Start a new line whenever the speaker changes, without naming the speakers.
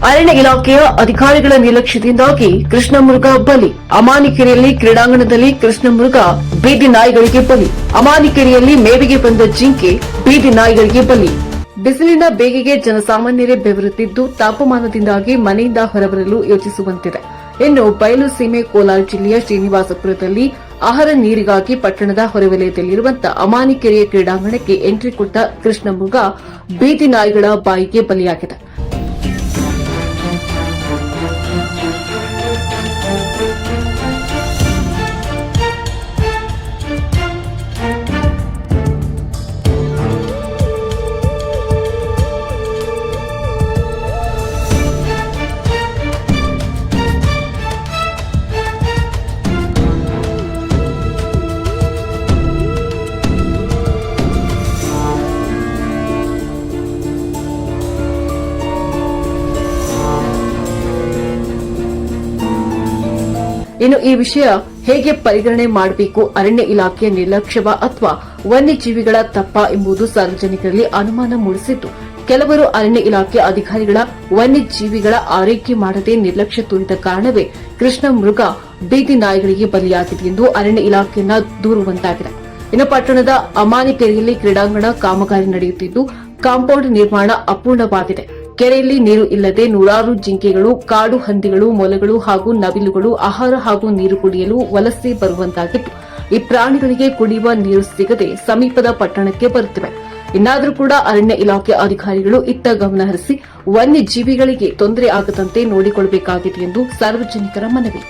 ಅರಣ್ಯ ಇಲಾಖೆಯ ಅಧಿಕಾರಿಗಳ ನಿರ್ಲಕ್ಷ್ಯದಿಂದಾಗಿ ಕೃಷ್ಣಮೃಗ ಬಲಿ. ಅಮಾನಿಕೆರೆಯಲ್ಲಿ ಕ್ರೀಡಾಂಗಣದಲ್ಲಿ ಕೃಷ್ಣಮೃಗ ಬೀದಿ ನಾಯಿಗಳಿಗೆ ಬಲಿ. ಅಮಾನಿಕೆರೆಯಲ್ಲಿ ಮೇವಿಗೆ ಬಂದ ಜಿಂಕೆ ಬೀದಿ ನಾಯಿಗಳಿಗೆ ಬಲಿ. ಬಿಸಿಲಿನ ಬೇಗೆಗೆ ಜನಸಾಮಾನ್ಯರೇ ಬೆವರುತ್ತಿದ್ದು ತಾಪಮಾನದಿಂದಾಗಿ ಮನೆಯಿಂದ ಹೊರಬರಲು ಯೋಚಿಸುವಂತಿದೆ. ಇನ್ನು ಬಯಲು ಸೀಮೆ ಕೋಲಾರ ಜಿಲ್ಲೆಯ ಶ್ರೀನಿವಾಸಪುರದಲ್ಲಿ ಆಹಾರ ನೀರಿಗಾಗಿ ಪಟ್ಟಣದ ಹೊರವಲಯದಲ್ಲಿರುವಂತಹ ಅಮಾನಿಕೆರೆಯ ಕ್ರೀಡಾಂಗಣಕ್ಕೆ ಎಂಟ್ರಿ ಕೊಟ್ಟ ಕೃಷ್ಣಮೃಗ ಬೀದಿ ನಾಯಿಗಳ ಬಾಯಿಗೆ ಬಲಿಯಾಗಿದೆ. ಇನ್ನು ಈ ವಿಷಯ ಹೇಗೆ ಪರಿಗಣನೆ ಮಾಡಬೇಕು, ಅರಣ್ಯ ಇಲಾಖೆಯ ನಿರ್ಲಕ್ಷ್ಯವ ಅಥವಾ ವನ್ಯಜೀವಿಗಳ ತಪ್ಪ ಎಂಬುದು ಸಾರ್ವಜನಿಕರಲ್ಲಿ ಅನುಮಾನ ಮೂಡಿಸಿದ್ದು, ಕೆಲವರು ಅರಣ್ಯ ಇಲಾಖೆ ಅಧಿಕಾರಿಗಳ ವನ್ಯಜೀವಿಗಳ ಆರೈಕೆ ಮಾಡದೆ ನಿರ್ಲಕ್ಷ್ಯ ತೋರಿದ ಕಾರಣವೇ ಕೃಷ್ಣ ಮೃಗ ಬೀದಿ ನಾಯಿಗಳಿಗೆ ಬಲಿಯಾಗಿದೆ ಎಂದು ಅರಣ್ಯ ಇಲಾಖೆಯನ್ನ ದೂರುವಂತಾಗಿದೆ. ಇನ್ನು ಪಟ್ಟಣದ ಅಮಾನಿಕೆರೆಯಲ್ಲಿ ಕ್ರೀಡಾಂಗಣ ಕಾಮಗಾರಿ ನಡೆಯುತ್ತಿದ್ದು ಕಾಂಪೌಂಡ್ ನಿರ್ಮಾಣ ಅಪೂರ್ಣವಾಗಿದೆ. ಕೆರೆಯಲ್ಲಿ ನೀರು ಇಲ್ಲದೆ ನೂರಾರು ಜಿಂಕೆಗಳು, ಕಾಡು ಹಂದಿಗಳು, ಮೊಲಗಳು ಹಾಗೂ ನವಿಲುಗಳು ಆಹಾರ ಹಾಗೂ ನೀರು ಕುಡಿಯಲು ವಲಸೆ ಬರುವಂತಾಗಿದ್ದು, ಈ ಪ್ರಾಣಿಗಳಿಗೆ ಕುಡಿಯುವ ನೀರು ಸಿಗದೆ ಸಮೀಪದ ಪಟ್ಟಣಕ್ಕೆ ಬರುತ್ತಿವೆ. ಇನ್ನಾದರೂ ಕೂಡ ಅರಣ್ಯ ಇಲಾಖೆ ಅಧಿಕಾರಿಗಳು ಇತ್ತ ಗಮನ ಹರಿಸಿ ವನ್ಯಜೀವಿಗಳಿಗೆ ತೊಂದರೆ ಆಗದಂತೆ ನೋಡಿಕೊಳ್ಳಬೇಕಾಗಿದೆ ಎಂದು ಸಾರ್ವಜನಿಕರ ಮನವಿ.